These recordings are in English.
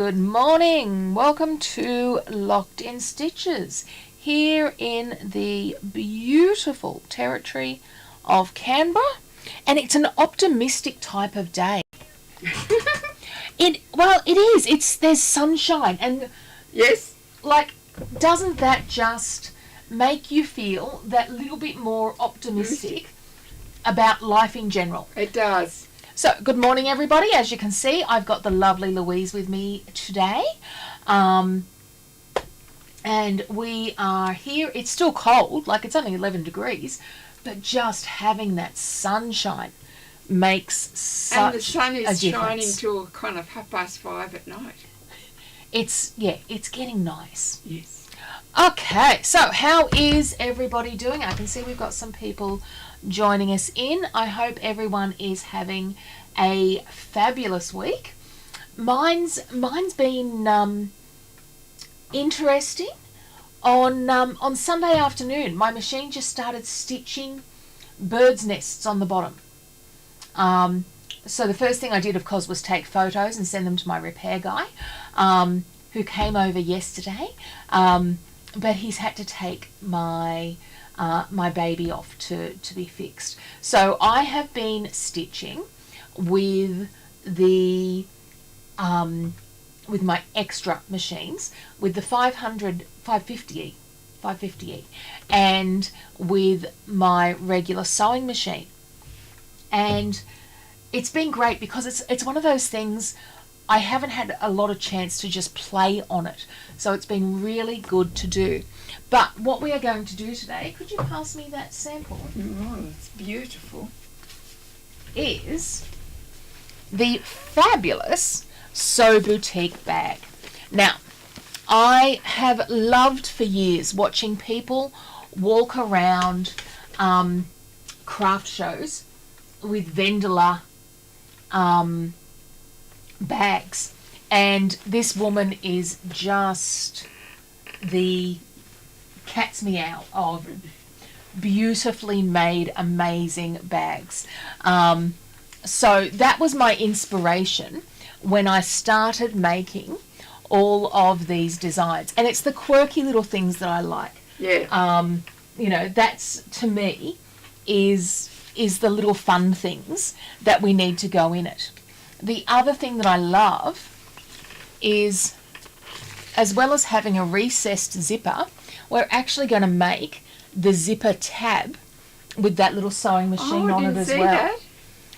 Good morning. Welcome to Locked in Stitches here in the beautiful territory of Canberra, and it's an optimistic type of day. It is. There's sunshine, and yes, doesn't that just make you feel that little bit more optimistic about life in general? it does. So, good morning, everybody. As you can see, I've got the lovely Louise with me today. And we are here. It's still cold, it's only 11 degrees, but just having that sunshine makes such a difference. And the sun is shining till kind of 5:30 at night. It's getting nice. Yes. Okay, so how is everybody doing? I can see we've got some people joining us in. I hope everyone is having a fabulous week. Mine's been interesting. On Sunday afternoon, my machine just started stitching birds' nests on the bottom. So the first thing I did, of course, was take photos and send them to my repair guy, who came over yesterday. But he's had to take my baby off to be fixed. So I have been stitching with with my extra machines, with the 550E, and with my regular sewing machine. And it's been great because it's one of those things I haven't had a lot of chance to just play on it. So it's been really good to do. But what we are going to do today, could you pass me that sample? Oh, it's beautiful. Is the fabulous Sew Boutique bag. Now, I have loved for years watching people walk around craft shows with Vendola bags, and this woman is just the cat's meow of beautifully made, amazing bags. So that was my inspiration when I started making all of these designs, and it's the quirky little things that I like. Yeah. That's, to me, is the little fun things that we need to go in it. The other thing that I love is, as well as having a recessed zipper, we're actually going to make the zipper tab with that little sewing machine on it as well. That.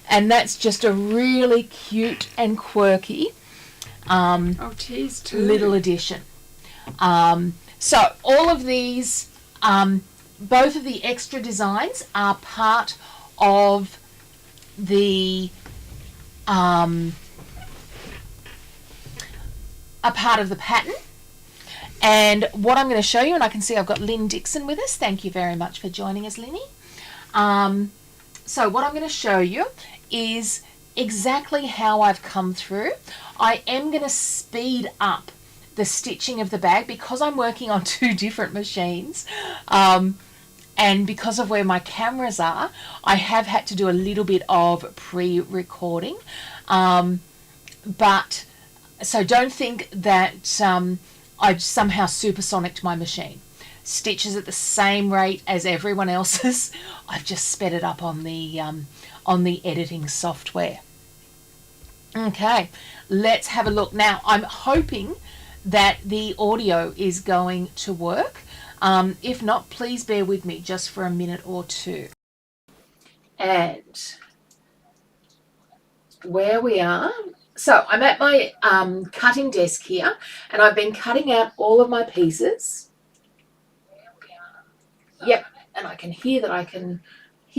And that's just a really cute and quirky little addition. So all of these, both of the extra designs are part of the pattern. And what I'm going to show you, and I can see I've got Lynn Dixon with us. Thank you very much for joining us, Lynnie. So what I'm going to show you is exactly how I've come through. I am going to speed up the stitching of the bag because I'm working on two different machines. And because of where my cameras are, I have had to do a little bit of pre-recording. But so don't think that I've somehow supersonicked my machine. Stitches at the same rate as everyone else's. I've just sped it up on the editing software. Okay, let's have a look. Now, I'm hoping that the audio is going to work. If not, please bear with me just for a minute or two. And where we are, so I'm at my cutting desk here, and I've been cutting out all of my pieces. Yep, and I can hear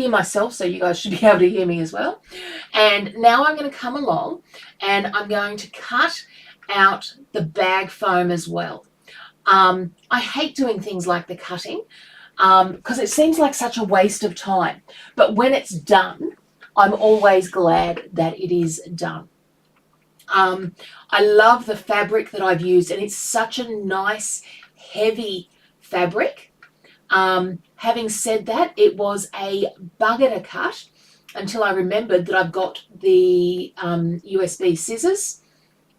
myself, so you guys should be able to hear me as well. And now I'm going to come along and I'm going to cut out the bag foam as well. I hate doing things like the cutting because it seems like such a waste of time. But when it's done, I'm always glad that it is done. I love the fabric that I've used, and it's such a nice, heavy fabric. Having said that, it was a bugger to cut until I remembered that I've got the USB scissors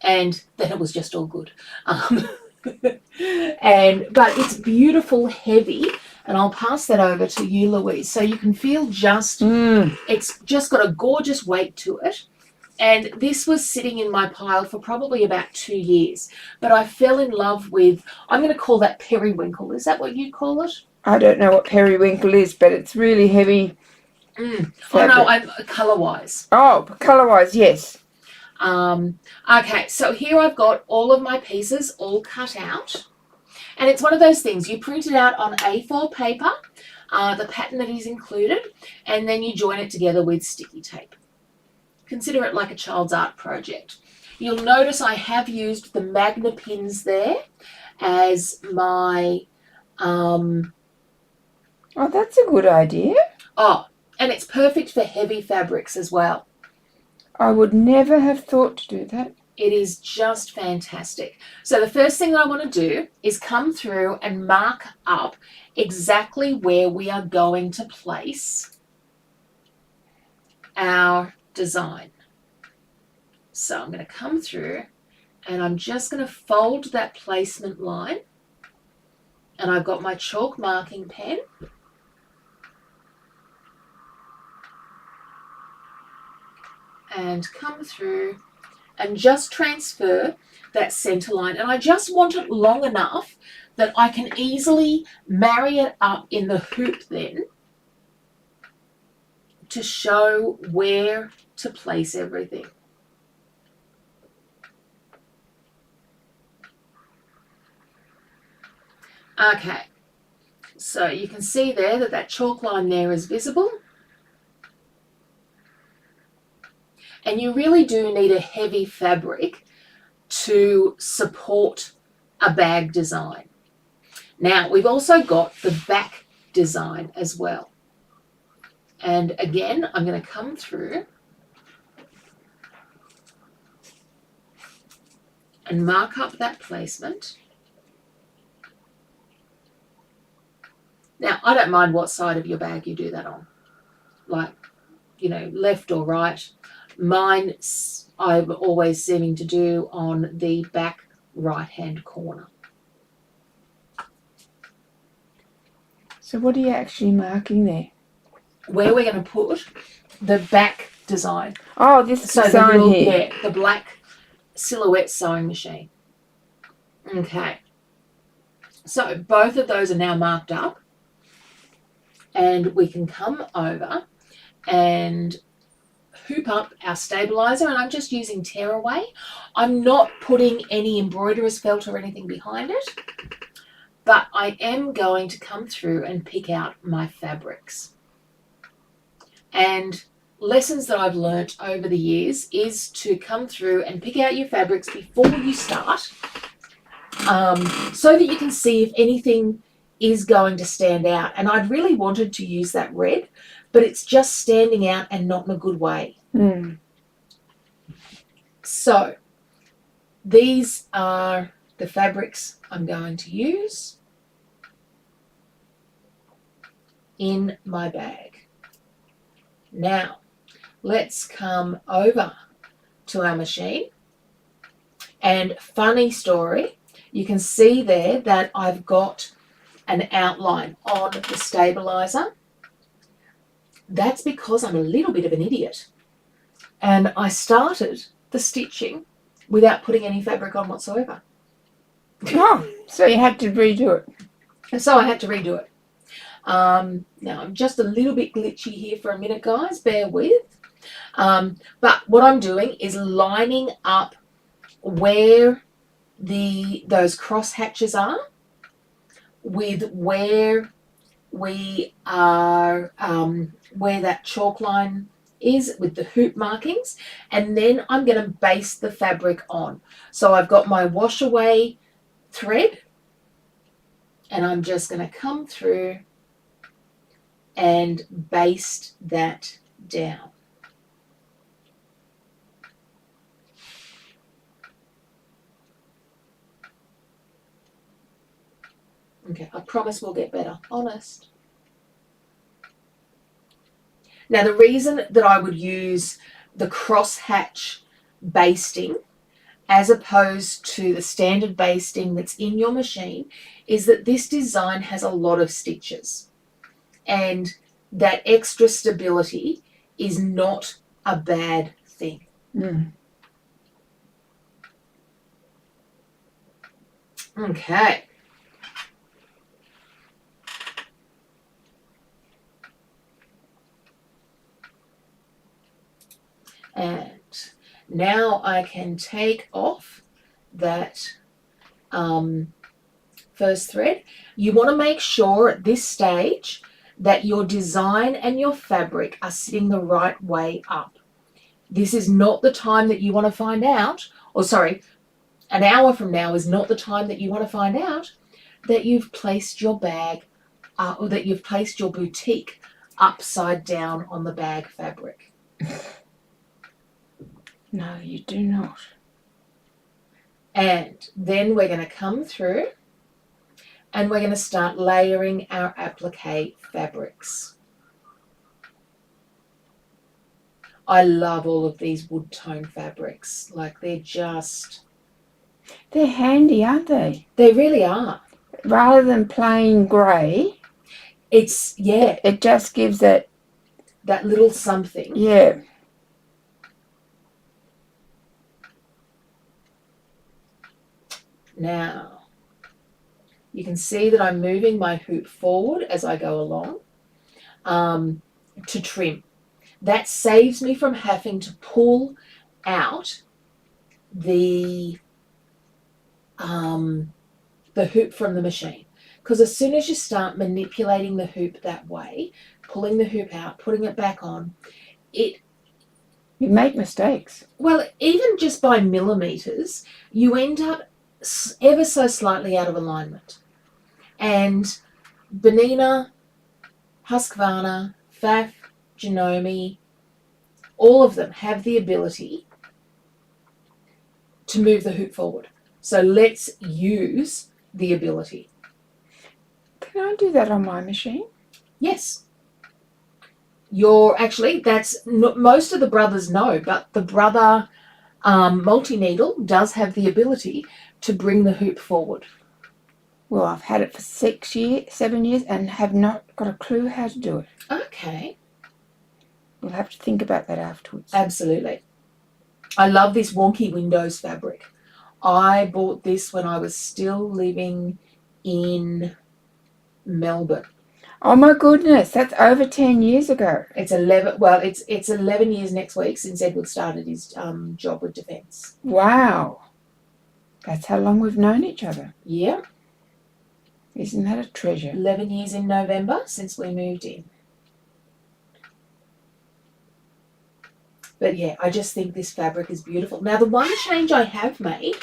and then it was just all good. But it's beautiful, heavy, and I'll pass that over to you, Louise, so you can feel it's just got a gorgeous weight to it. And this was sitting in my pile for probably about 2 years, but I fell in love with, I'm going to call that periwinkle. Is that what you call it? I don't know what periwinkle is, but it's really heavy. Oh no, I'm colour-wise. Oh, colour-wise, yes. Okay, so here I've got all of my pieces all cut out. And it's one of those things, you print it out on A4 paper, the pattern that is included, and then you join it together with sticky tape. Consider it like a child's art project. You'll notice I have used the Magna pins there as my... Oh, that's a good idea. Oh, and it's perfect for heavy fabrics as well. I would never have thought to do that. It is just fantastic. So the first thing that I want to do is come through and mark up exactly where we are going to place our design. So I'm going to come through and I'm just going to fold that placement line, and I've got my chalk marking pen. And come through and just transfer that center line. And I just want it long enough that I can easily marry it up in the hoop then to show where to place everything. Okay, so you can see there that that chalk line there is visible. And you really do need a heavy fabric to support a bag design. Now, we've also got the back design as well. And again, I'm going to come through and mark up that placement. Now, I don't mind what side of your bag you do that on, like, you know, left or right. Mine, I'm always seeming to do on the back right-hand corner. So what are you actually marking there? Where we're going to put the back design. Oh, this design here. Yeah, the black silhouette sewing machine. Okay. So both of those are now marked up. And we can come over and hoop up our stabilizer, and I'm just using tearaway. I'm not putting any embroiderer's felt or anything behind it, but I am going to come through and pick out my fabrics. And lessons that I've learnt over the years is to come through and pick out your fabrics before you start, so that you can see if anything is going to stand out. And I'd really wanted to use that red, but it's just standing out and not in a good way. So these are the fabrics I'm going to use in my bag. Now, let's come over to our machine. And funny story, you can see there that I've got an outline on the stabilizer. That's because I'm a little bit of an idiot. And I started the stitching without putting any fabric on whatsoever. Oh, so you had to redo it. And so I had to redo it. Now I'm just a little bit glitchy here for a minute, guys, bear with. But what I'm doing is lining up where those cross hatches are with where we are, where that chalk line is with the hoop markings, and then I'm going to baste the fabric on. So I've got my wash away thread, and I'm just going to come through and baste that down. Okay, I promise we'll get better, honest. Now, the reason that I would use the crosshatch basting as opposed to the standard basting that's in your machine, is that this design has a lot of stitches, and that extra stability is not a bad thing. Mm. Okay. And now I can take off that first thread. You want to make sure at this stage that your design and your fabric are sitting the right way up. This is not the time that you want to find out, or sorry, an hour from now is not the time that you want to find out that you've placed your bag or that you've placed your boutique upside down on the bag fabric. No, you do not. And then we're going to come through and we're going to start layering our applique fabrics. I love all of these wood tone fabrics. Like they're handy, aren't they? they really are. Rather than plain grey, It's, yeah, it just gives it, that little something. yeah. Now, you can see that I'm moving my hoop forward as I go along to trim. That saves me from having to pull out the hoop from the machine. Because as soon as you start manipulating the hoop that way, pulling the hoop out, putting it back on, You make mistakes. well, even just by millimeters, you end up ever so slightly out of alignment. And Benina, Husqvarna, Pfaff, Janome, all of them have the ability to move the hoop forward. So let's use the ability. Can I do that on my machine? Yes. That's most of the brothers know, but the brother multi-needle does have the ability to bring the hoop forward. Well, I've had it for 7 years and have not got a clue how to do it. Okay. We'll have to think about that afterwards. Absolutely. I love this wonky windows fabric. I bought this when I was still living in Melbourne. Oh my goodness, that's over 10 years ago. It's 11. Well, it's 11 years next week since Edward started his job with Defence. Wow. That's how long we've known each other. Yeah. Isn't that a treasure? 11 years in November since we moved in. But yeah, I just think this fabric is beautiful. Now, the one change I have made,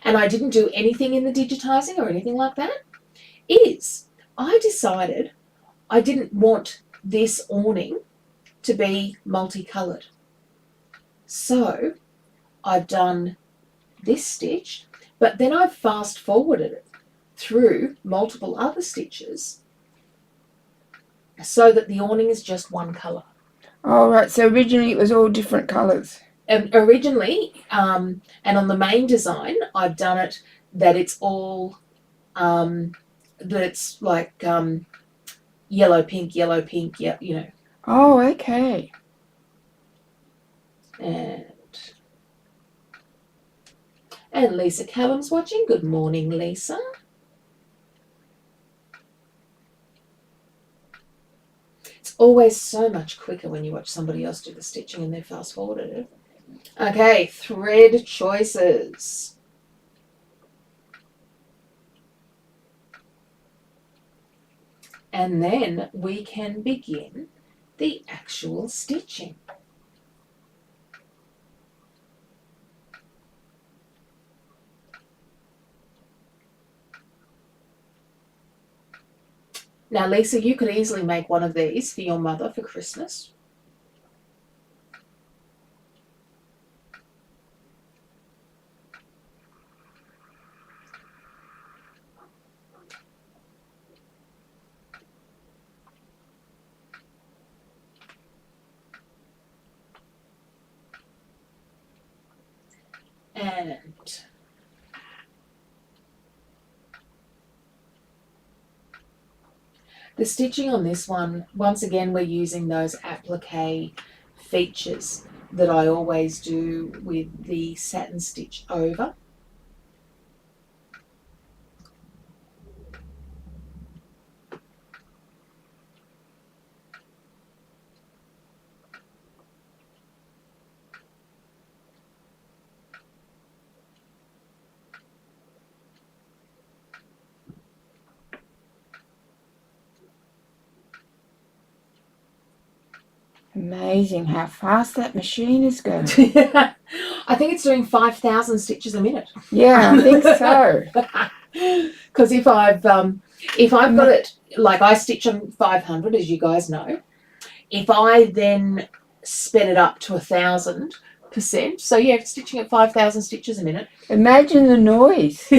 and I didn't do anything in the digitizing or anything like that, is I decided I didn't want this awning to be multicolored. So I've done this stitch, but then I've fast forwarded it through multiple other stitches so that the awning is just one color. Oh, right. So originally it was all different colours. Originally, and on the main design, I've done it that it's all, that it's like yellow, pink, yeah, you know. Oh, okay. And Lisa Callum's watching. Good morning, Lisa. It's always so much quicker when you watch somebody else do the stitching and they're fast forwarded it. Okay, thread choices. And then we can begin the actual stitching. Now, Lisa, you could easily make one of these for your mother for Christmas. And The stitching on this one, once again, we're using those applique features that I always do with the satin stitch over. Amazing how fast that machine is going. I think it's doing 5,000 stitches a minute. Yeah, I think so. Because if I've got it, like I stitch on 500, as you guys know, if I then sped it up to 1,000%, so yeah, stitching at 5,000 stitches a minute. Imagine the noise.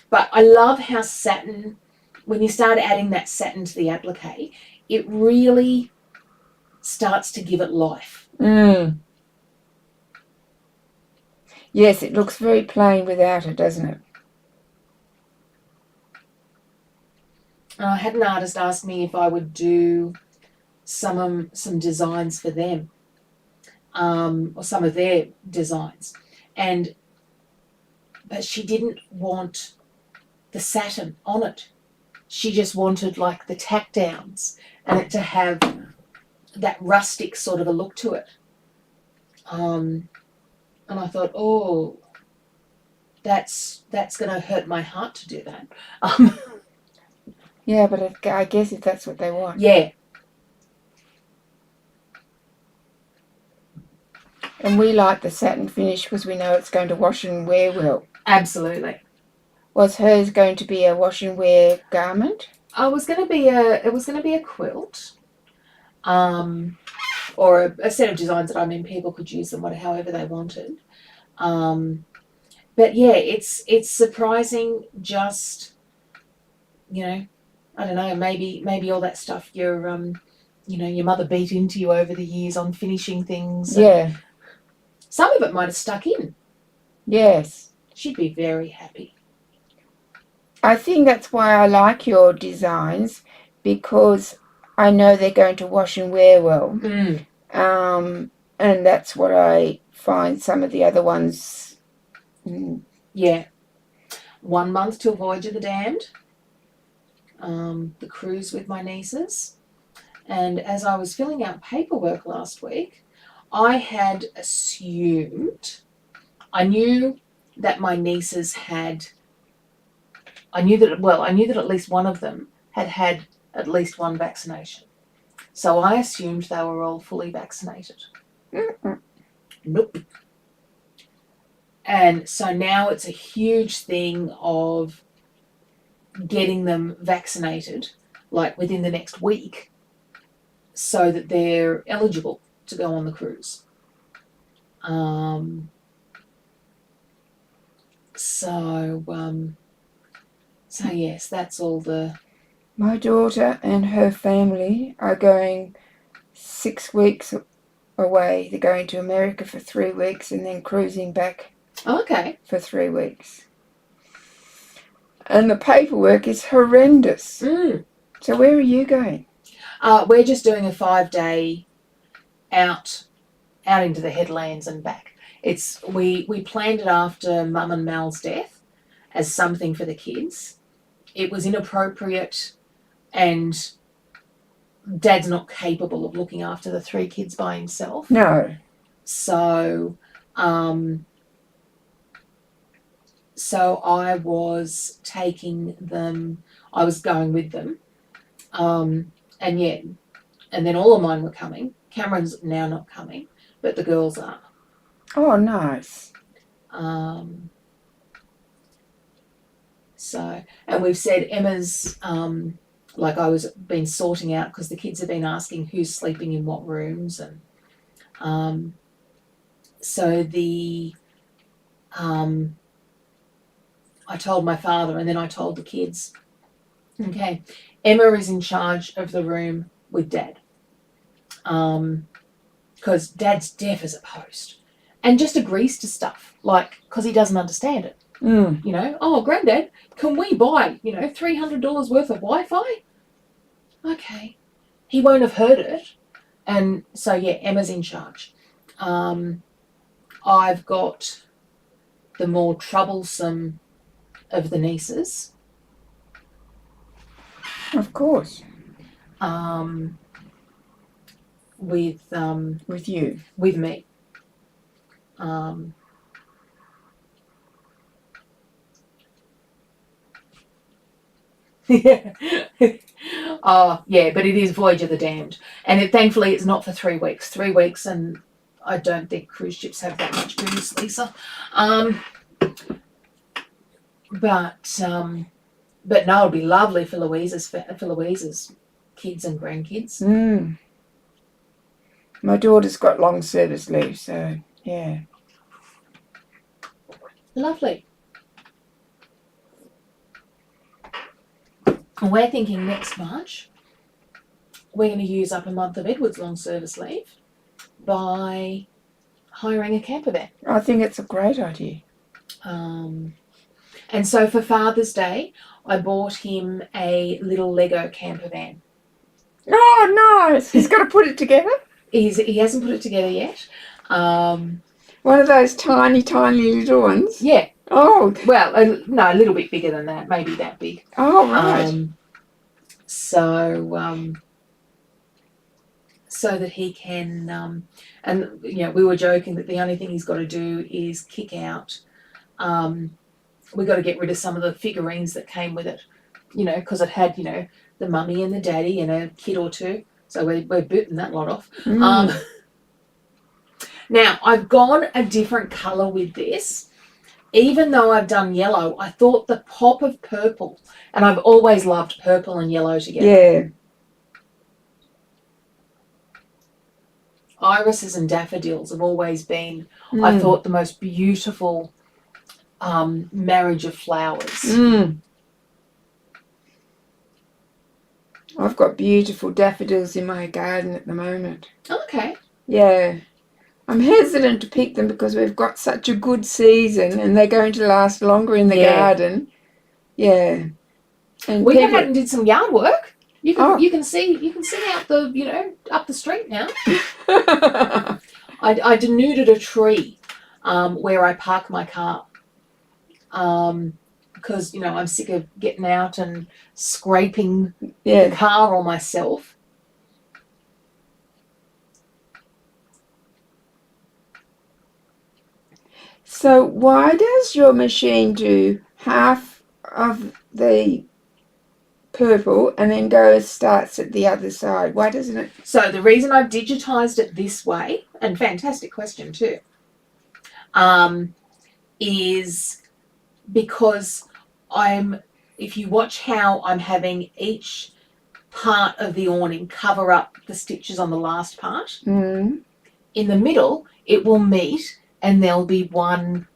But I love how satin, when you start adding that satin to the applique, it really starts to give it life. Mm. Yes, it looks very plain without it, doesn't it? I had an artist ask me if I would do some designs for them, or some of their designs, but she didn't want the satin on it. She just wanted like the tack downs and it to have that rustic sort of a look to it. And I thought, oh, that's going to hurt my heart to do that. Yeah, but I guess if that's what they want. Yeah. And we like the satin finish because we know it's going to wash and wear well. Absolutely. Was hers going to be a wash and wear garment? It was going to be a quilt, or a set of designs that people could use them however they wanted. But yeah, it's surprising. Just, I don't know. Maybe all that stuff your mother beat into you over the years on finishing things. Yeah. Some of it might have stuck in. Yes. She'd be very happy. I think that's why I like your designs, because I know they're going to wash and wear well. And that's what I find some of the other ones. Yeah. 1 month till Voyage of the Damned. The cruise with my nieces. And as I was filling out paperwork last week, I had assumed, I knew that my nieces I knew that at least one of them had at least one vaccination. So I assumed they were all fully vaccinated. Nope. And so now it's a huge thing of getting them vaccinated, like within the next week, so that they're eligible to go on the cruise. So yes, that's all the... My daughter and her family are going 6 weeks away. They're going to America for 3 weeks and then cruising back for 3 weeks. And the paperwork is horrendous. So where are you going? We're just doing a 5-day out into the headlands and back. We planned it after Mum and Mal's death as something for the kids. It was inappropriate, and Dad's not capable of looking after the 3 kids by himself. No. So I was taking them. I was going with them. And then all of mine were coming. Cameron's now not coming, but the girls are. Oh, nice. And we've said Emma's, like I was been sorting out, because the kids have been asking who's sleeping in what rooms, and I told my father, and then I told the kids, okay, Emma is in charge of the room with Dad, because Dad's deaf as a post, and just agrees to stuff, like, because he doesn't understand it. Mm. You know, oh, Granddad, can we buy, $300 worth of Wi-Fi? Okay. He won't have heard it. And so, yeah, Emma's in charge. I've got the more troublesome of the nieces. Of course. With you. with me. Yeah. Oh, yeah, but it is Voyage of the Damned. And thankfully it's not for 3 weeks. 3 weeks, and I don't think cruise ships have that much booze, Lisa. But no, it'd be lovely for Louisa's kids and grandkids. Mm. My daughter's got long service leave, so yeah. Lovely. And we're thinking next March we're going to use up a month of Edward's long service leave by hiring a camper van. I think it's a great idea. And so for Father's Day, I bought him a little Lego camper van. Oh, nice! He's got to put it together? He hasn't put it together yet. One of those tiny, tiny little ones? Yeah. Oh. Well, no, a little bit bigger than that, maybe that big. Oh, right. So that he can, and we were joking that the only thing he's got to do is kick out. We got to get rid of some of the figurines that came with it, because it had, the mummy and the daddy and a kid or two. So we're booting that lot off. Mm. Now I've gone a different colour with this. Even though I've done yellow, I thought the pop of purple, and I've always loved purple and yellow together. Yeah. Irises and daffodils have always been, I thought, the most beautiful marriage of flowers. Mm. I've got beautiful daffodils in my garden at the moment. Okay. Yeah. I'm hesitant to pick them because we've got such a good season and they're going to last longer in the garden. Yeah. And we went out and did some yard work. You can see out the up the street now. I denuded a tree where I park my car. Because I'm sick of getting out and scraping the car or myself. So why does your machine do half of the purple and then starts at the other side? Why doesn't it? So the reason I've digitized it this way, and fantastic question too, is because if you watch how I'm having each part of the awning cover up the stitches on the last part, in the middle it will meet and there'll be one.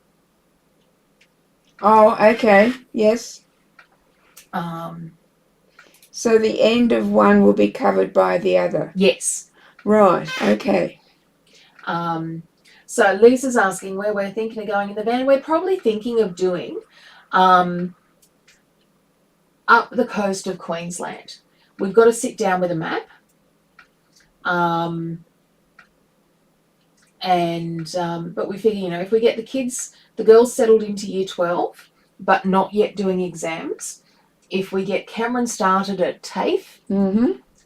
Oh, okay. Yes. So the end of one will be covered by the other. Yes. Right. Okay. So Lisa's asking where we're thinking of going in the van. We're probably thinking of doing up the coast of Queensland. We've got to sit down with a map. But we figure, if we get the girls settled into year 12, but not yet doing exams, if we get Cameron started at TAFE,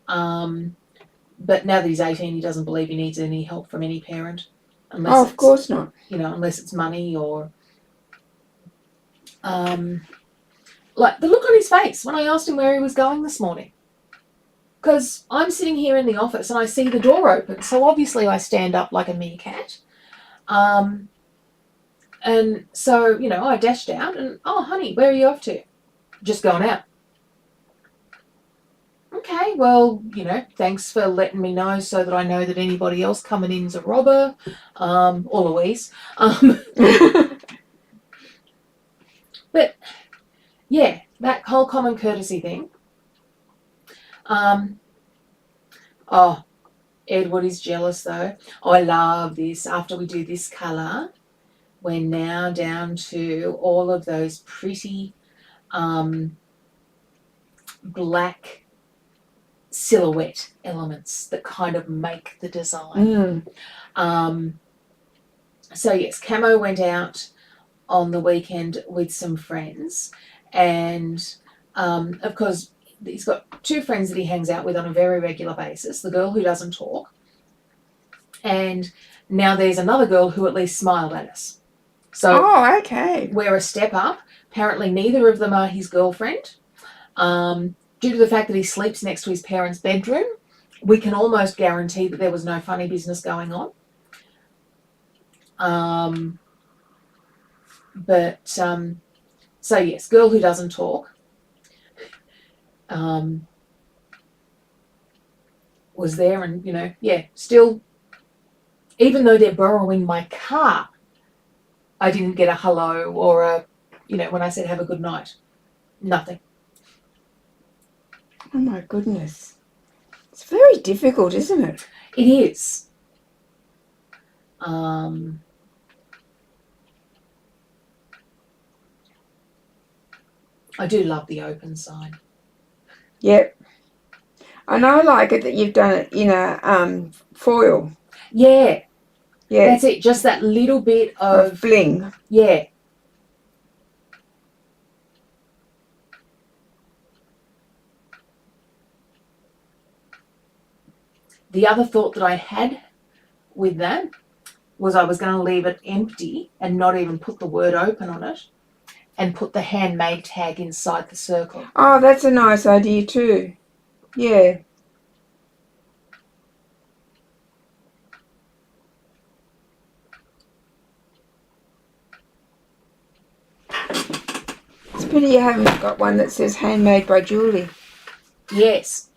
but now that he's 18, he doesn't believe he needs any help from any parent. Unless of course not. Unless it's money or... like the look on his face when I asked him where he was going this morning. Because I'm sitting here in the office and I see the door open, so obviously I stand up like a meerkat. And so, I dashed out and, oh, honey, where are you off to? Just going out. Okay, well, thanks for letting me know so that I know that anybody else coming in is a robber, or Louise. But, yeah, that whole common courtesy thing. Edward is jealous though. Oh, I love this. After we do this colour, we're now down to all of those pretty black silhouette elements that kind of make the design. So yes, Camo went out on the weekend with some friends, and of course he's got two friends that he hangs out with on a very regular basis, the girl who doesn't talk, and now there's another girl who at least smiled at us. So okay. we're a step up. Apparently neither of them are his girlfriend. Due to the fact that he sleeps next to his parents' bedroom, we can almost guarantee that there was no funny business going on. So yes, girl who doesn't talk was there, and still, even though they're borrowing my car, I didn't get a hello or a, when I said have a good night, nothing. Oh my goodness. It's very difficult, isn't it? It is. I do love the open sign. Yep. And I like it that you've done it in a foil. Yeah. Yeah. That's it. Just that little bit of bling. Yeah. The other thought that I had with that was I was going to leave it empty and not even put the word open on it and put the handmade tag inside the circle. Oh, that's a nice idea too. Yeah. It's a pity you haven't got one that says handmade by Julie. Yes.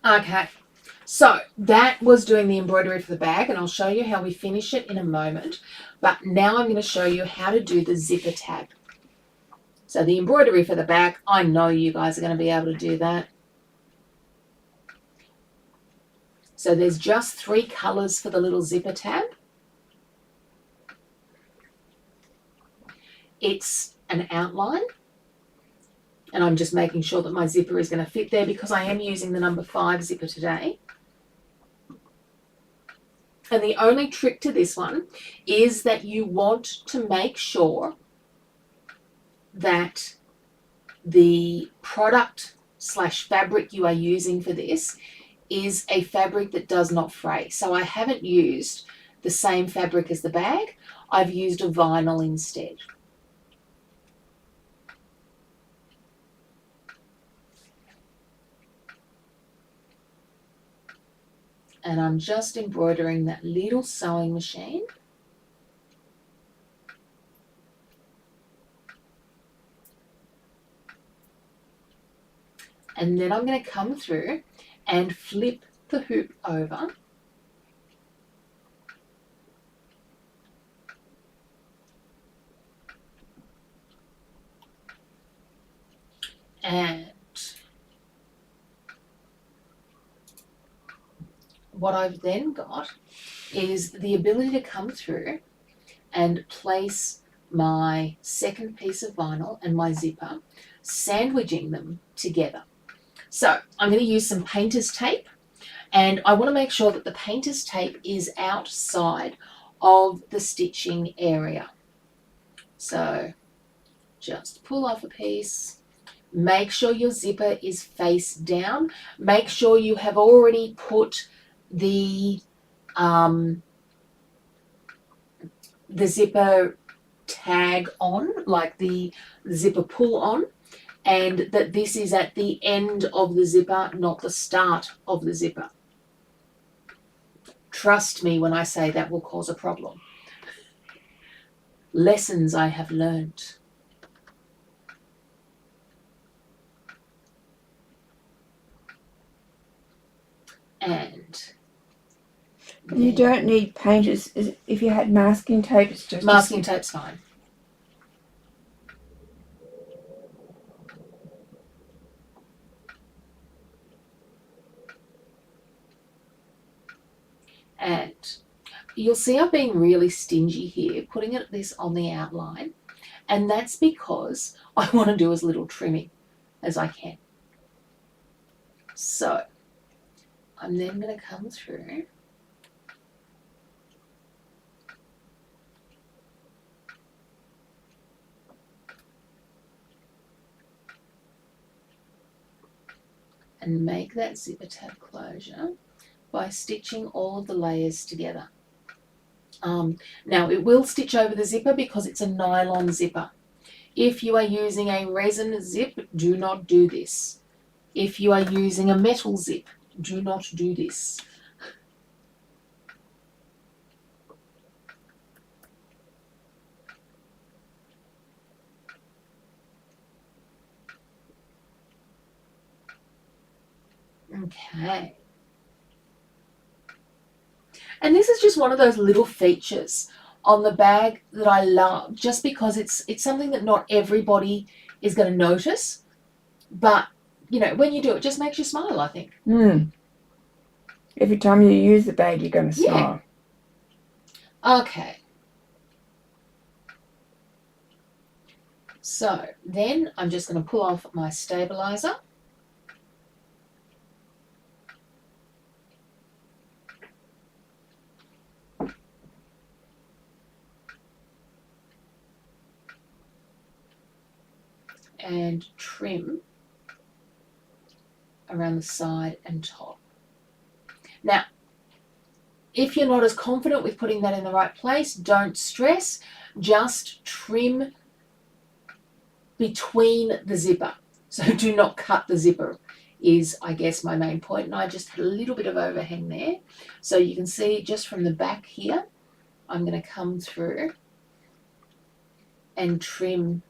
Okay, so that was doing the embroidery for the bag, and I'll show you how we finish it in a moment. But now I'm going to show you how to do the zipper tab. So the embroidery for the bag, I know you guys are going to be able to do that. So there's just 3 colours for the little zipper tab. It's an outline. And I'm just making sure that my zipper is going to fit there because I am using the number 5 zipper today. And the only trick to this one is that you want to make sure that the product / fabric you are using for this is a fabric that does not fray. So I haven't used the same fabric as the bag. I've used a vinyl instead. And I'm just embroidering that little sewing machine. And then I'm going to come through and flip the hoop over. And what I've then got is the ability to come through and place my second piece of vinyl and my zipper, sandwiching them together. So I'm going to use some painter's tape, and I want to make sure that the painter's tape is outside of the stitching area. So just pull off a piece. Make sure your zipper is face down. Make sure you have already put the zipper tag on, like the zipper pull on, and that this is at the end of the zipper, not the start of the zipper. Trust me when I say that will cause a problem. Lessons I have learned. And You don't need paint. If you had masking tape, it's just masking tape's fine. And you'll see I've been really stingy here, putting this on the outline. And that's because I want to do as little trimming as I can. So I'm then going to come through and make that zipper tab closure by stitching all of the layers together. Now it will stitch over the zipper because it's a nylon zipper. If you are using a resin zip, do not do this. If you are using a metal zip, do not do this. Okay. And this is just one of those little features on the bag that I love, just because it's something that not everybody is going to notice. But, you know, when you do it, it just makes you smile, I think. Every time you use the bag, you're going to smile. Yeah. Okay. So then I'm just going to pull off my stabilizer. And trim around the side and top. Now, if you're not as confident with putting that in the right place, don't stress. Just trim between the zipper. So do not cut the zipper is, I guess, my main point. And I just had a little bit of overhang there. So you can see just from the back here, I'm going to come through and trim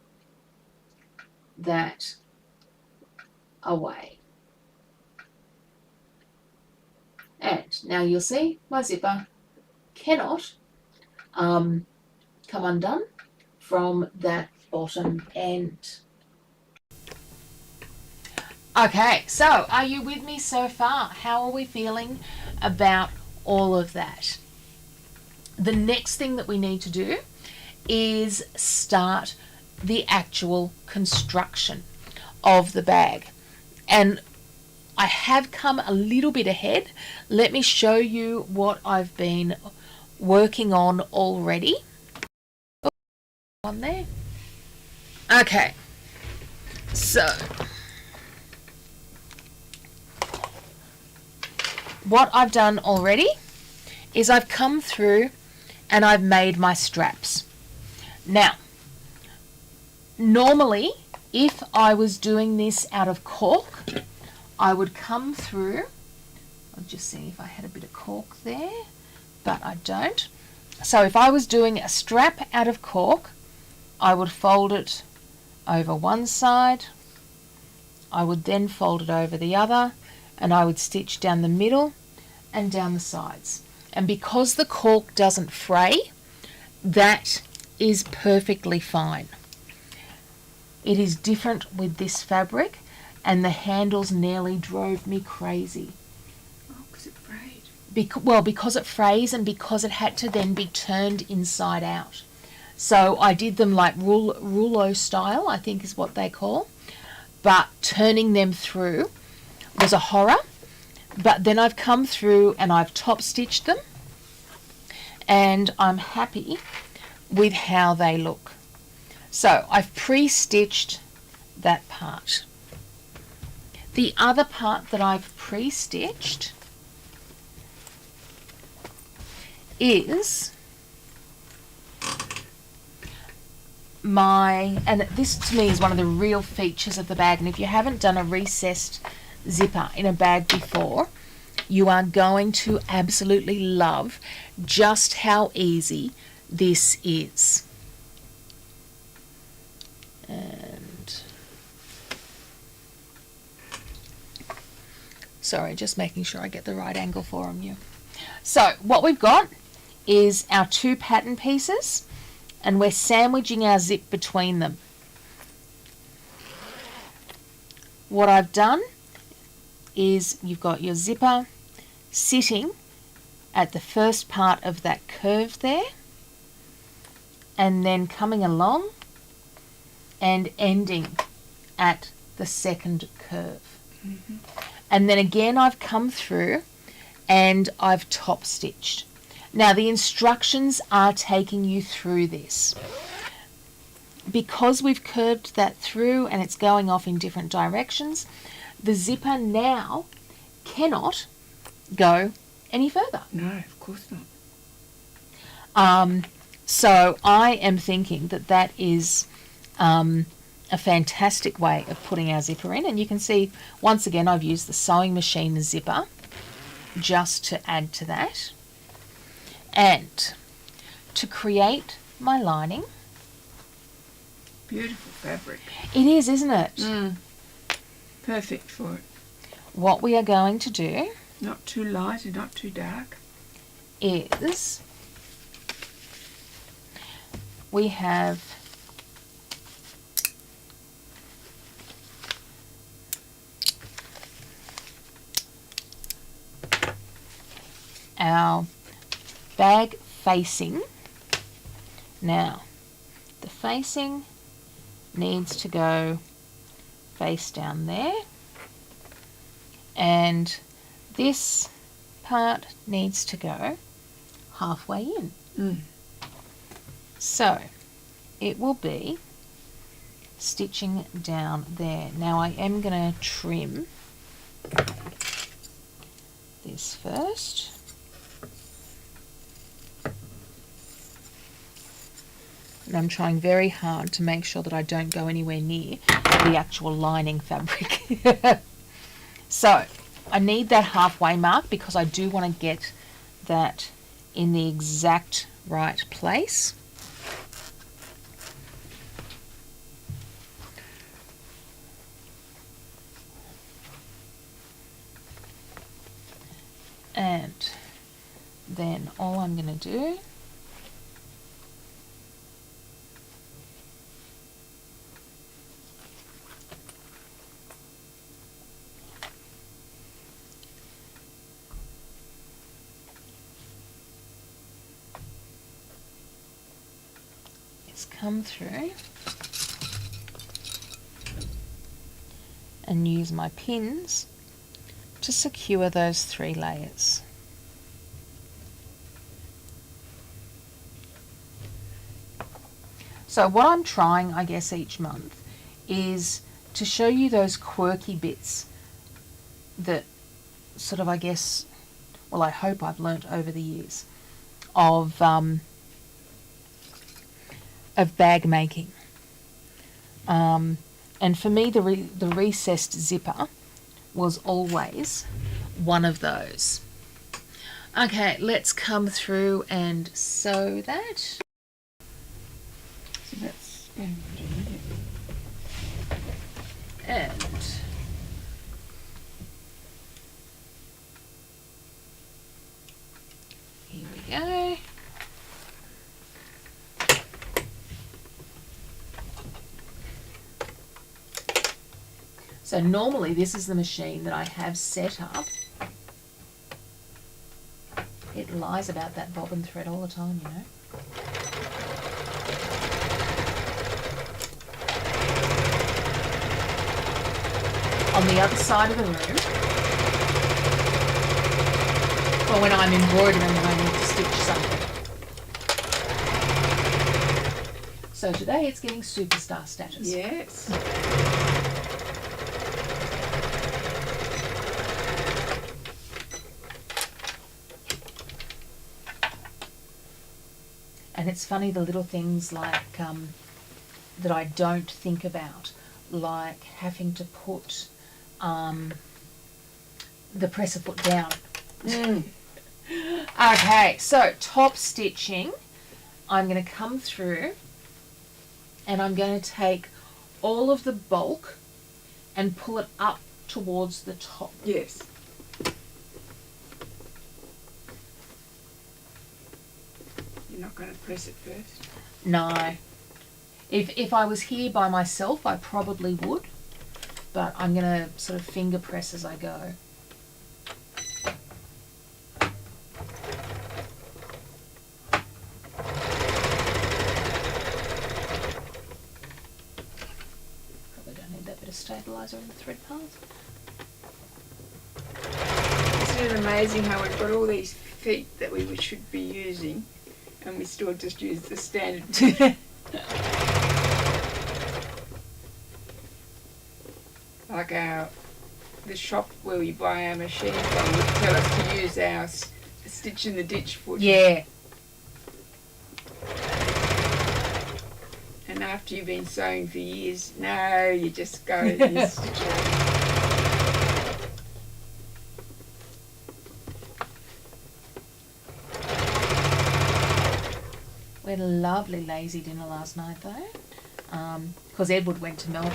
that away. And now you'll see my zipper cannot come undone from that bottom end. Okay, so are you with me so far? How are we feeling about all of that? The next thing that we need to do is start the actual construction of the bag. And I have come a little bit ahead. Let me show you what I've been working on already. On there. Okay, so what I've done already is I've come through and I've made my straps. Now, normally, if I was doing this out of cork, I would come through, I'll just see if I had a bit of cork there, but I don't. So if I was doing a strap out of cork, I would fold it over one side, I would then fold it over the other, and I would stitch down the middle and down the sides. And because the cork doesn't fray, that is perfectly fine. It is different with this fabric, and the handles nearly drove me crazy. Oh, because it frayed. Because it frays and because it had to then be turned inside out. So I did them like rouleau style, I think is what they call. But turning them through was a horror. But then I've come through and I've top stitched them, and I'm happy with how they look. So I've pre-stitched that part. The other part that I've pre-stitched is and this to me is one of the real features of the bag, and if you haven't done a recessed zipper in a bag before, you are going to absolutely love just how easy this is. And Sorry, just making sure I get the right angle for you. So what we've got is our 2 pattern pieces, and we're sandwiching our zip between them. What I've done is you've got your zipper sitting at the first part of that curve there, and then coming along and ending at the second curve. Mm-hmm. And then again I've come through and I've top stitched. Now the instructions are taking you through this. Because we've curved that through and it's going off in different directions, the zipper now cannot go any further. No, of course not. So I am thinking that that is a fantastic way of putting our zipper in. And you can see, once again, I've used the sewing machine zipper just to add to that. And to create my lining. Beautiful fabric. It is, isn't it? Mm. Perfect for it. What we are going to do Not too light and not too dark. is we have our bag facing. Now, the facing needs to go face down there, and this part needs to go halfway in. Mm. So it will be stitching down there. Now I am going to trim this first. And I'm trying very hard to make sure that I don't go anywhere near the actual lining fabric. So I need that halfway mark because I do want to get that in the exact right place. And then all I'm going to do is come through and use my pins to secure those 3 layers. So what I'm trying, I guess, each month is to show you those quirky bits that sort of, I guess, well, I hope I've learnt over the years of bag making. And for me, the recessed zipper was always one of those. Okay, let's come through and sew that. So that's embroidered. And here we go. So normally this is the machine that I have set up. It lies about that bobbin thread all the time, you know. On the other side of the room, or when I'm embroidering and I need to stitch something. So today it's getting superstar status. Yes. And it's funny, the little things like that I don't think about, like having to put the presser foot down. Mm. Okay, so top stitching, I'm going to come through and I'm going to take all of the bulk and pull it up towards the top. Yes. You're not going to press it first? No. If I was here by myself, I probably would, but I'm going to sort of finger press as I go. Probably don't need that bit of stabiliser in the thread path. Isn't it amazing how we've got all these feet that we should be using and we still just use the standard? Like the shop where we buy our machines from would tell us to use our stitch in the ditch foot. Yeah. And after you've been sewing for years, no, you just go and you stitch it. We had a lovely lazy dinner last night though, because Edward went to Melbourne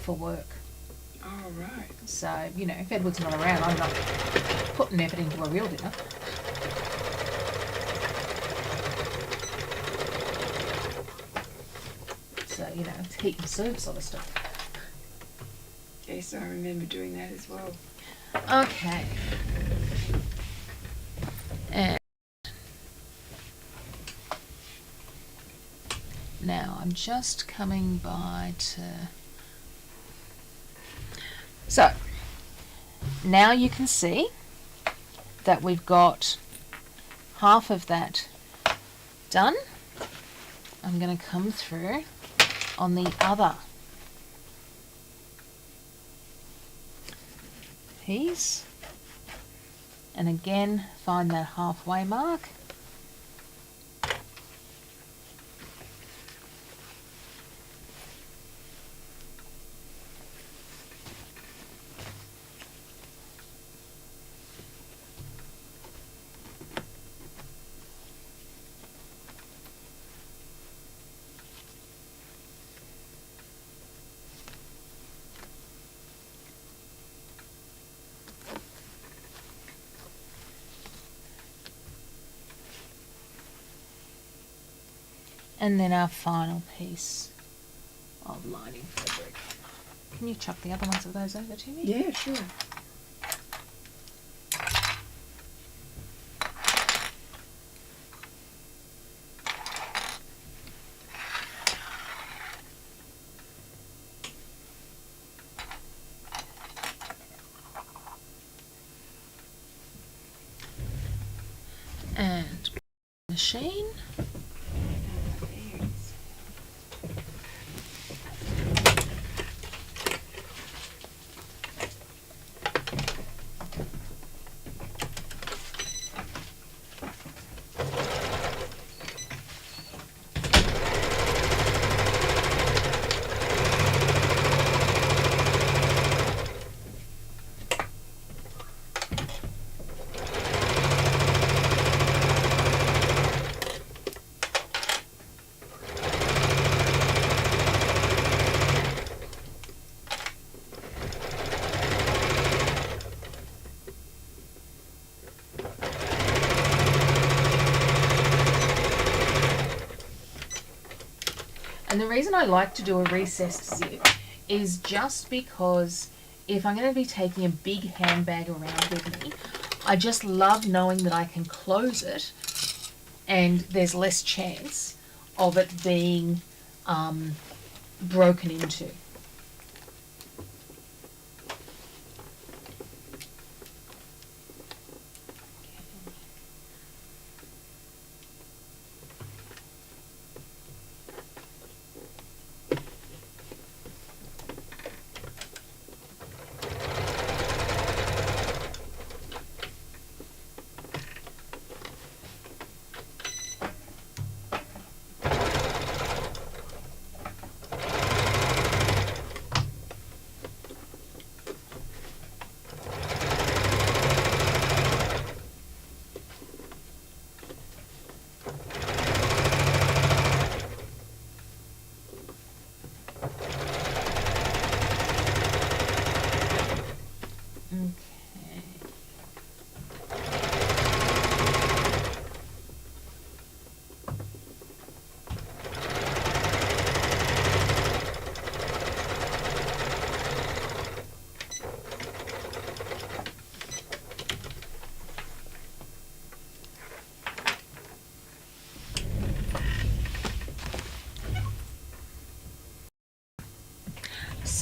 for work. Oh, right. So, you know, if Edward's not around, I'm not putting effort into a real dinner. So, you know, it's heat and serve sort of stuff. Yes, I remember doing that as well. Okay. And now I'm just coming by to... So, now you can see that we've got half of that done. I'm going to come through on the other piece and again find that halfway mark. And then our final piece of lining fabric. Can you chuck the other ones of those over to me? Yeah, sure. And machine. And the reason I like to do a recessed zip is just because if I'm going to be taking a big handbag around with me, I just love knowing that I can close it and there's less chance of it being broken into.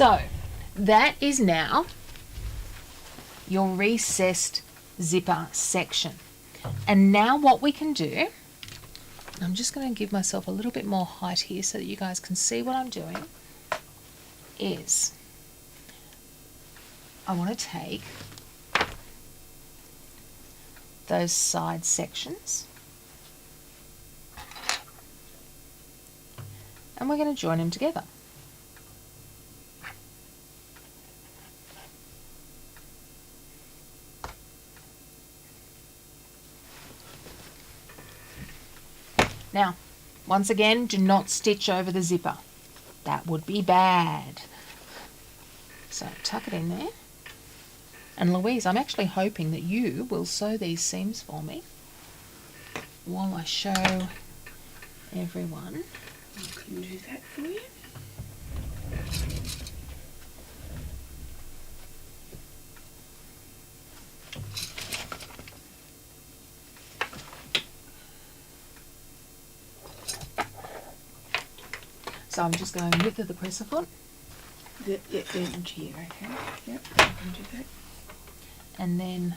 So that is now your recessed zipper section. And now what we can do, I'm just going to give myself a little bit more height here so that you guys can see what I'm doing, is I want to take those side sections and we're going to join them together. Now, once again, do not stitch over the zipper. That would be bad. So tuck it in there. And Louise, I'm actually hoping that you will sew these seams for me while I show everyone. I can do that for you. So I'm just going width of the presser foot. The end here, okay? Yep, I can do that. And then,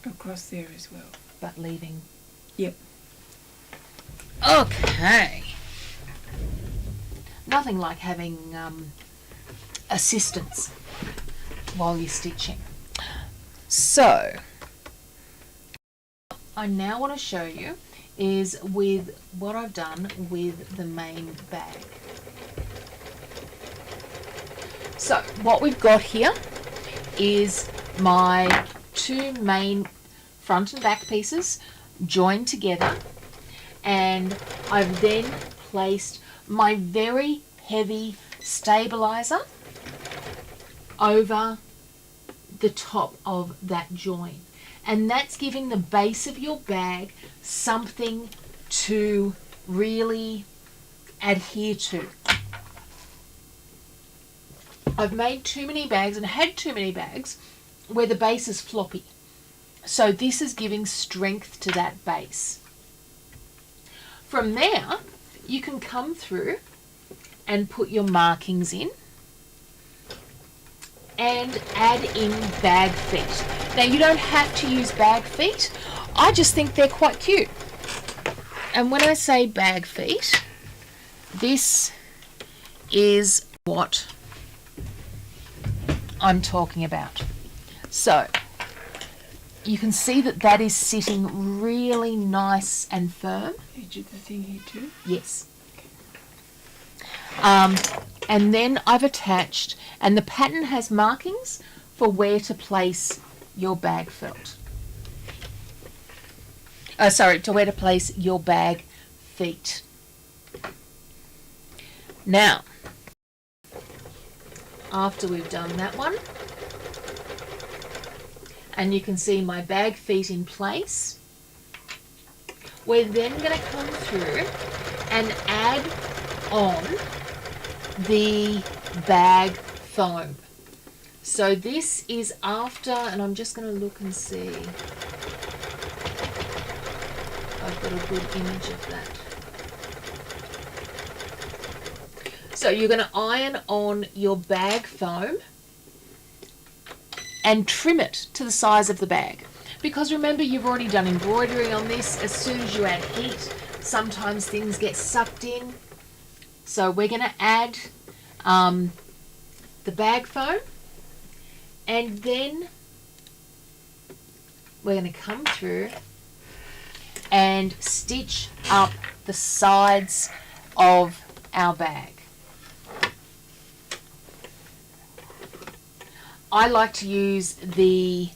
Across there as well. but leaving. Yep. Okay. Nothing like having assistance while you're stitching. So, I now want to show you is with what I've done with the main bag. So what we've got here is my two main front and back pieces joined together, and I've then placed my very heavy stabilizer over the top of that join, and that's giving the base of your bag something to really adhere to. I've made too many bags and had too many bags where the base is floppy. So this is giving strength to that base. From there, you can come through and put your markings in and add in bag feet. Now you don't have to use bag feet. I just think they're quite cute. And when I say bag feet, this is what I'm talking about. So you can see that that is sitting really nice and firm. Edge of the thing here too. Yes. And then I've attached, and the pattern has markings for where to place your bag felt. To where to place your bag feet. Now, after we've done that one, and you can see my bag feet in place, we're then going to come through and add on the bag foam. So this is after, and I'm just going to look and see if I've got a good image of that. So you're going to iron on your bag foam and trim it to the size of the bag. Because remember, you've already done embroidery on this. As soon as you add heat, sometimes things get sucked in. So we're going to add the bag foam, and then we're going to come through and stitch up the sides of our bag. I like to use the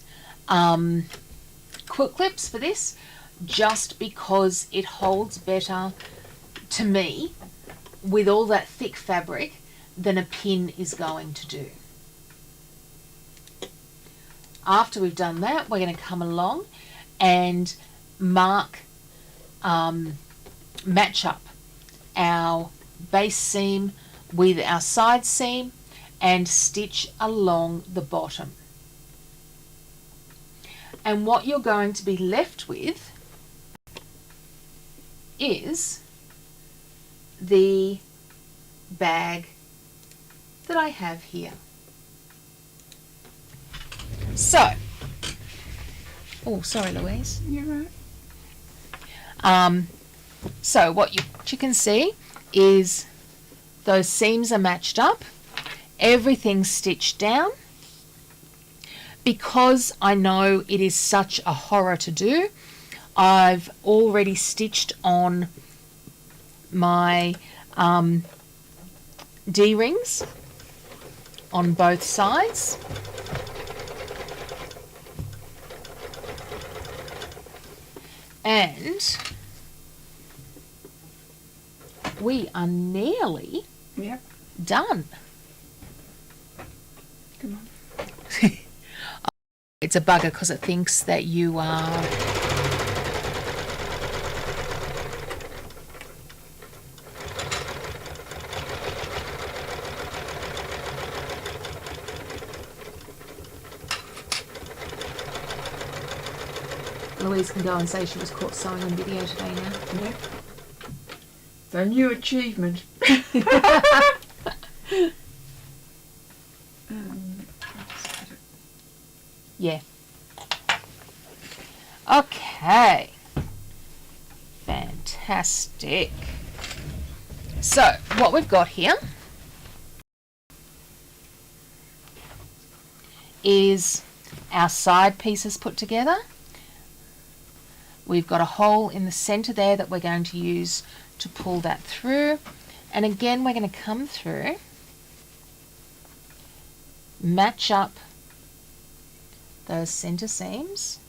quilt clips for this just because it holds better to me with all that thick fabric than a pin is going to do. After we've done that, we're going to come along and mark, match up our base seam with our side seam and stitch along the bottom. And what you're going to be left with is the bag that I have here. So, oh, sorry, Louise. You're right. So what you can see is those seams are matched up. Everything's stitched down. Because I know it is such a horror to do, I've already stitched on my D-rings on both sides. And we are nearly Yep. done. Come on. It's a bugger because it thinks that you are... Louise can go and say she was caught sewing on video today now. Yep. It's a new achievement. Yeah. Okay. Fantastic. So, what we've got here is our side pieces put together. We've got a hole in the center there that we're going to use to pull that through. And again, we're going to come through, match up those center seams,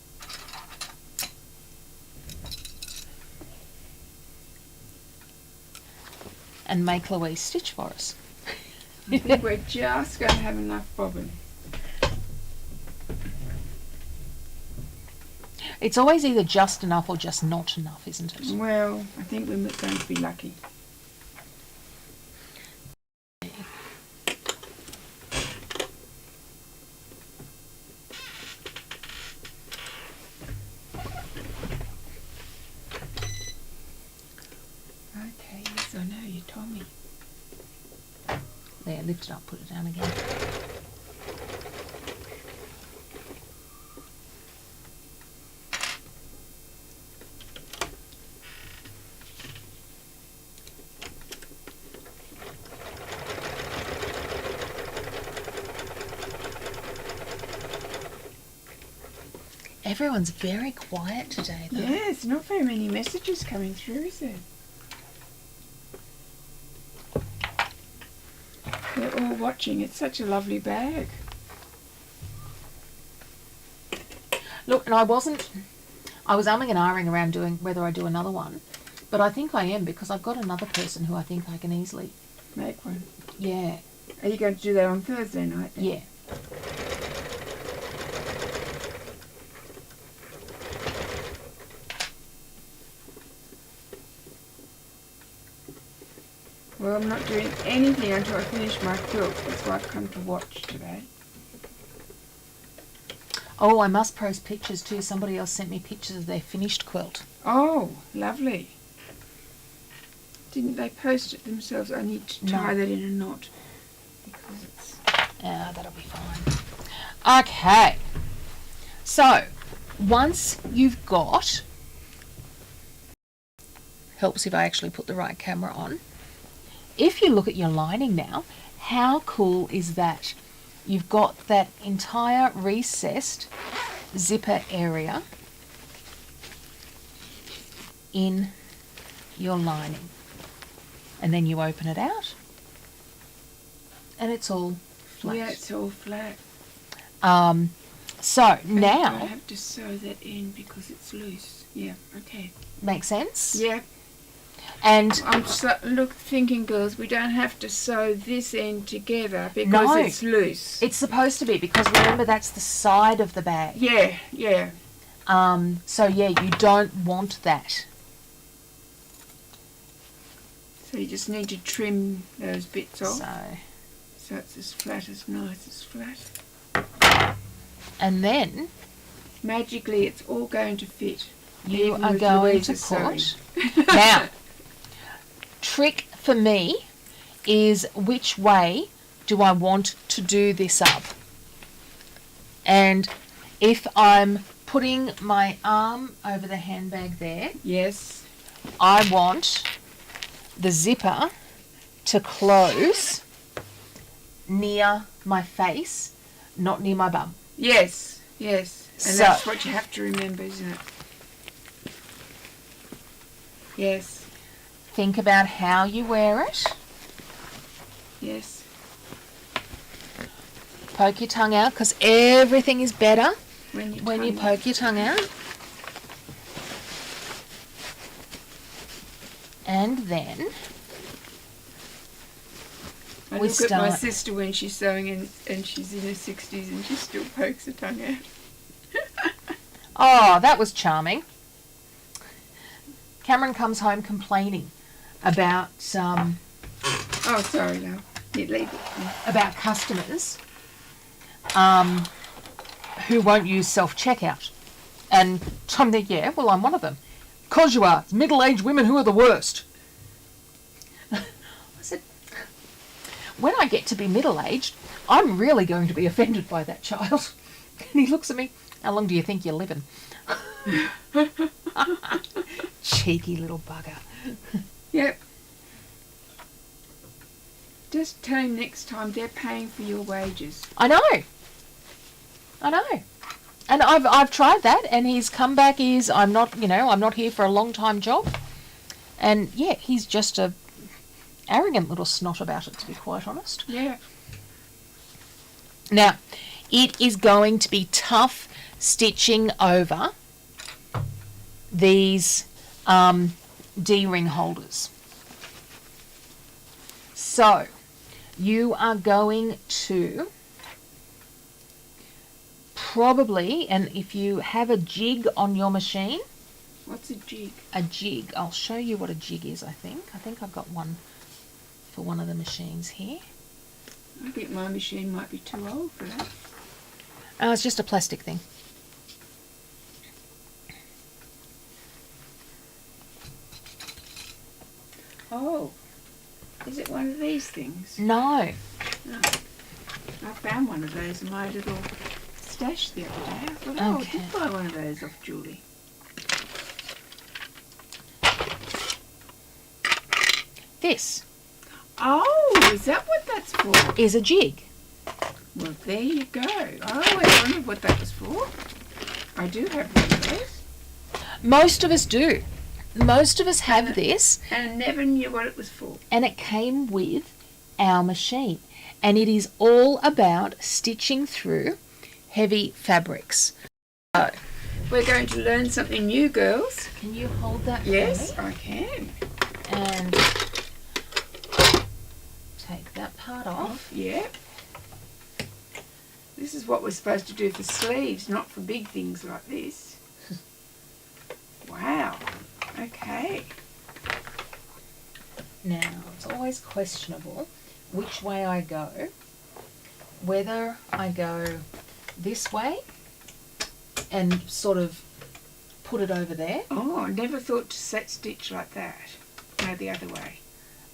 and make Louise stitch for us. I think we're just going to have enough bobbin. It's always either just enough or just not enough, isn't it? Well, I think we're going to be lucky. Okay, yes, I know, you told me. There, lift it up, put it down again. Everyone's very quiet today, though. Yes, not very many messages coming through, is there? They're all watching. It's such a lovely bag. Look, and I was umming and ahhing around doing whether I do another one, but I think I am because I've got another person who I think I can easily... Make one. Yeah. Are you going to do that on Thursday night then? Yeah. Well, I'm not doing anything until I finish my quilt. That's why I've come to watch today. Oh, I must post pictures too. Somebody else sent me pictures of their finished quilt. Oh, lovely. Didn't they post it themselves? I need to tie that in a knot. Because it's... Yeah, that'll be fine. Okay. So, once you've got... Helps if I actually put the right camera on. If you look at your lining now, how cool is that? You've got that entire recessed zipper area in your lining. And then you open it out and it's all flat. Yeah, it's all flat. So now... I have to sew that in because it's loose. Yeah, okay. Makes sense? Yeah. And I'm thinking, girls, we don't have to sew this end together because it's loose. It's supposed to be, because remember that's the side of the bag. Yeah, yeah. So yeah, you don't want that. So you just need to trim those bits off. So it's as flat as nice as flat. And then magically it's all going to fit. You are going to put... Now, trick for me is which way do I want to do this up? And if I'm putting my arm over the handbag there, Yes. I want the zipper to close near my face, not near my bum. Yes. Yes. And So- that's what you have to remember, isn't it? Yes. Think about how you wear it. Yes. Poke your tongue out, because everything is better When you when you poke your tongue out. And then I we look at my start- sister when she's sewing and she's in her 60s and she still pokes her tongue out. oh, that was charming. Cameron comes home complaining about Oh, sorry, love. You leave it. about customers who won't use self-checkout. And I'm there, yeah, well, I'm one of them. 'Cause you are. It's middle-aged women who are the worst. I said, when I get to be middle-aged, I'm really going to be offended by that child. And he looks at me, how long do you think you're living? Cheeky little bugger. Yep. Just tell him next time they're paying for your wages. I know. And I've tried that, and he's come back. I'm not here for a long time job, and yeah, he's just a arrogant little snot about it, to be quite honest. Yeah. Now, it is going to be tough stitching over these D-ring holders. So, you are going to probably, and if you have a jig on your machine, What's a jig? I'll show you what a jig is, I think I've got one for one of the machines here. I think my machine might be too old for that. It's just a plastic thing. Oh. Is it one of these things? No. No. I found one of those in my little stash the other day. I thought, oh, Okay. I did buy one of those off Julie. This Oh, is that what that's for? is a jig. Well, there you go. I always wondered what that was for. I do have one of those. Most of us do. Most of us have this, And I never knew what it was for. and it came with our machine. And it is all about stitching through heavy fabrics. So, We're going to learn something new, girls. can you hold that for Yes, me? I can. And take that part off. Yeah. This is what we're supposed to do for sleeves, not for big things like this. Wow. Okay. Now, it's always questionable which way I go. Whether I go this way and sort of put it over there, Oh, I never thought to set stitch like that. No, the other way.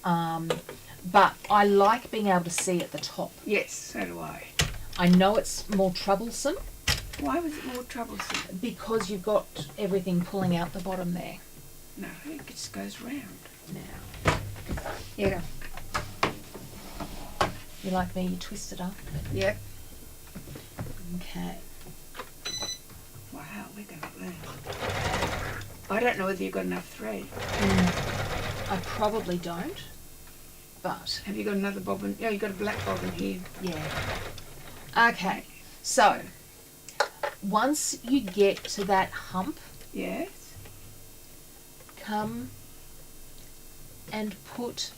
but I like being able to see at the top. Yes, so do I. I know it's more troublesome Why was it more troublesome? because you've got everything pulling out the bottom there. No, it just goes round. Now, Yeah. you like me, you twist it up. Yep. Okay. Wow, we're going to learn. I don't know whether you've got enough thread. I probably don't, but Have you got another bobbin? Oh, you've got a black bobbin here. yeah. Okay, so once you get to that hump, Yes. come and put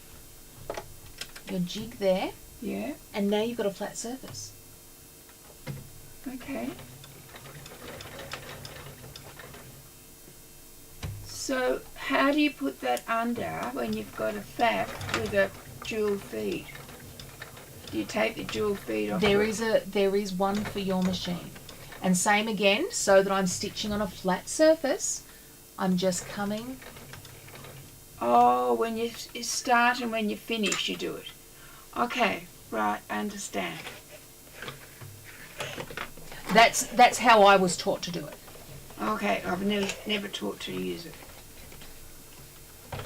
your jig there, Yeah. and now you've got a flat surface. Okay. So, how do you put that under when you've got a flap with a jewel feed? Do you take the jewel feed off? There it? is one for your machine. And same again, so that I'm stitching on a flat surface, I'm just coming. Oh, when you start and when you finish, you do it. Okay, right, understand. That's how I was taught to do it. Okay, I've never taught to use it.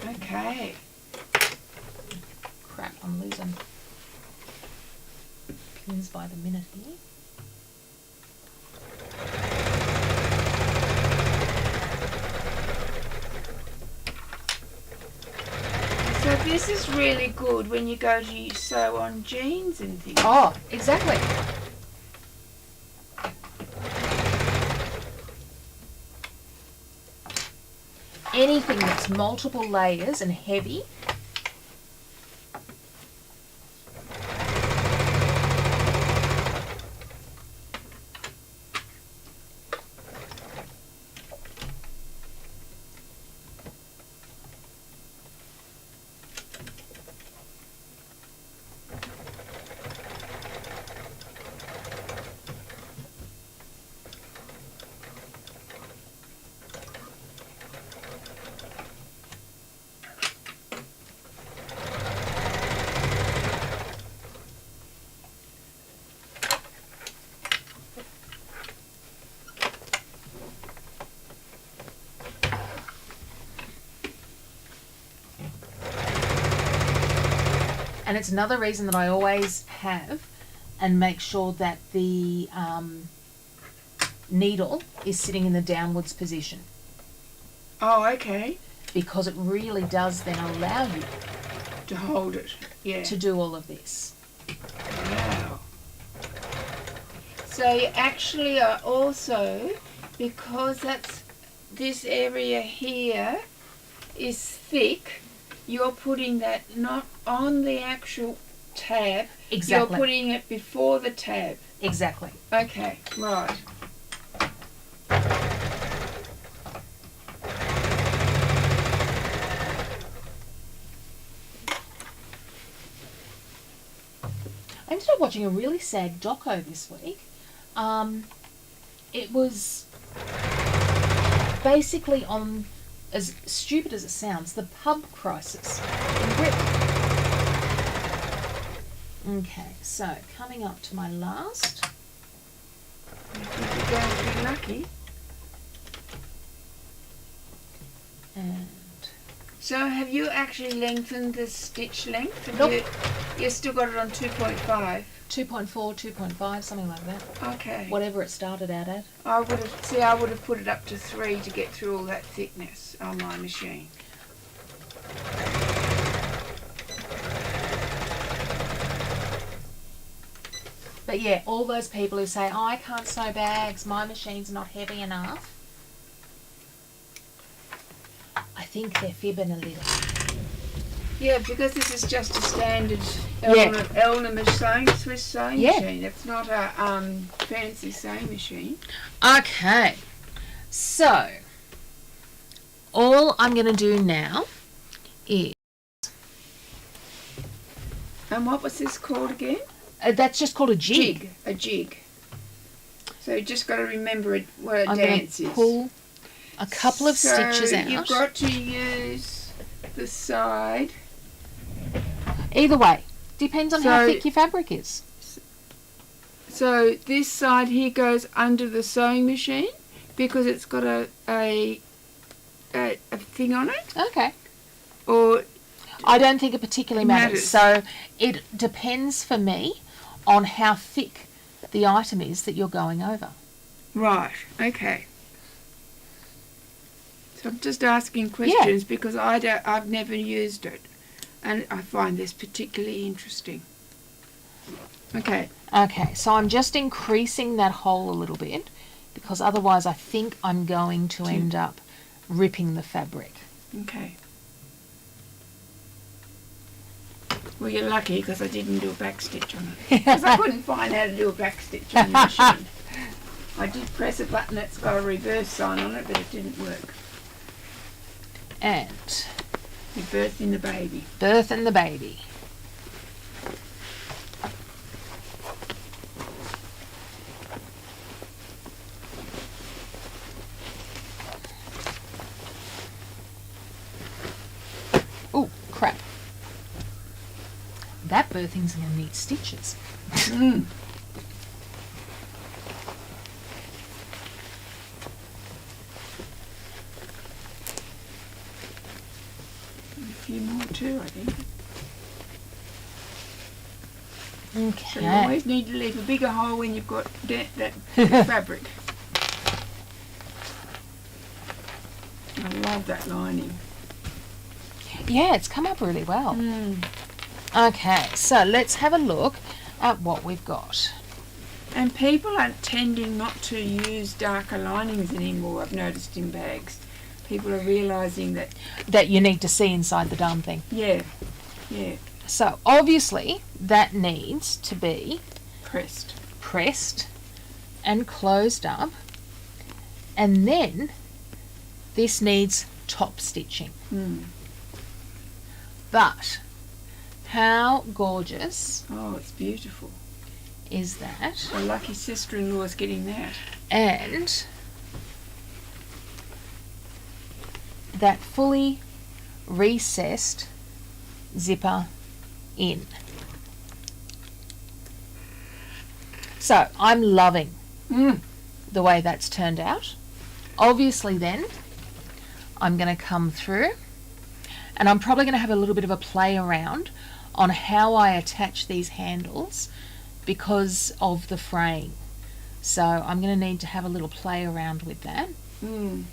Okay. Crap, I'm losing pins by the minute here. So this is really good when you go to sew on jeans and things. Oh, exactly. Anything that's multiple layers and heavy. And it's another reason that I always have and make sure that the needle is sitting in the downwards position, Oh, okay. because it really does then allow you To hold it. Yeah. to do all of this. Wow. So you actually are also, because this area here is thick, you're putting that not on the actual tab. Exactly. You're putting it before the tab. Exactly. Okay, right. I ended up watching a really sad doco this week. It was basically on, as stupid as it sounds, the pub crisis in Britain. Okay, so coming up to my last. I think you're going to be lucky. And So have you actually lengthened the stitch length? Have Nope. you still got it on 2.5? 2.4, 2.5, something like that. Okay. Whatever it started out at. I would have put it up to 3 to get through all that thickness on my machine. But yeah, all those people who say, oh, I can't sew bags, my machine's not heavy enough. I think they're fibbing a little. Yeah, because this is just a standard Yeah. Elna Swiss sewing Yeah. machine. It's not a fancy sewing machine. Okay, so all I'm going to do now is, And what was this called again? that's just called a jig. A jig. So you just got to remember what a I'm going dance to is. pull a couple of stitches out. You've got to use the side. Either way, depends on how So- thick your fabric is. So this side here goes under the sewing machine because it's got a thing on it. Okay. Or I don't think it particularly matters. Matters. So it depends for me on how thick the item is that you're going over. right, okay. So I'm just asking questions because I've never used it, and I find this particularly interesting. Okay. Okay, so I'm just increasing that hole a little bit because otherwise I think I'm going to end up ripping the fabric. Okay. Well, you're lucky because I didn't do a back stitch on it. Because I couldn't find how to do a back stitch on the machine. I did press a button that's got a reverse sign on it, but it didn't work. And You're birthing the baby. birthing the baby. Oh, crap. That prefer things in neat stitches. Mm. A few more too, I think. So you Okay. always need to leave a bigger hole when you've got that fabric. I love that lining. Yeah, it's come up really well. Mm. Okay, so let's have a look at what we've got. And people are tending not to use darker linings anymore, I've noticed, in bags. People are realising that, That you need to see inside the darn thing. yeah, So obviously that needs to be pressed. pressed and closed up, and then this needs top stitching. Mm. But how gorgeous Oh, it's beautiful. is that? A lucky sister-in-law's getting that. And that fully recessed zipper in. So I'm loving the way that's turned out. Obviously then I'm going to come through and I'm probably going to have a little bit of a play around on how I attach these handles because of the fraying. So I'm going to need to have a little play around with that. Mm.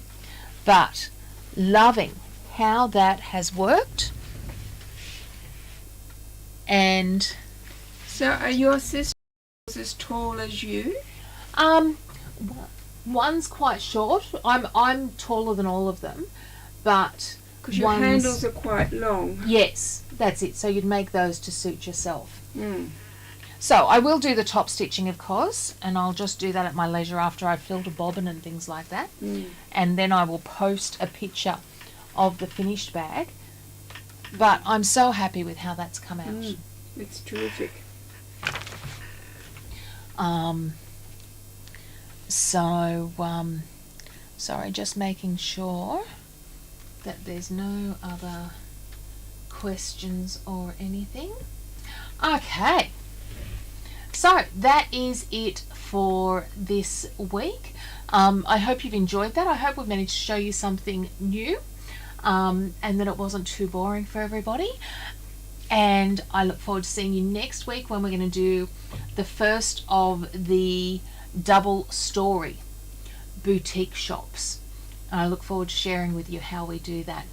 But loving how that has worked. And So are your sisters as tall as you? one's quite short. I'm taller than all of them, but Because your handles are quite long. yes, that's it. So you'd make those to suit yourself. Mm. So I will do the top stitching, of course, and I'll just do that at my leisure after I've filled a bobbin and things like that. Mm. And then I will post a picture of the finished bag. But I'm so happy with how that's come out. Mm. It's terrific. Sorry, just making sure that there's no other questions or anything. Okay, so that is it for this week. I hope you've enjoyed that. I hope we've managed to show you something new, and that it wasn't too boring for everybody. And I look forward to seeing you next week when we're going to do the first of the double story boutique shops. And I look forward to sharing with you how we do that.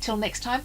Till next time.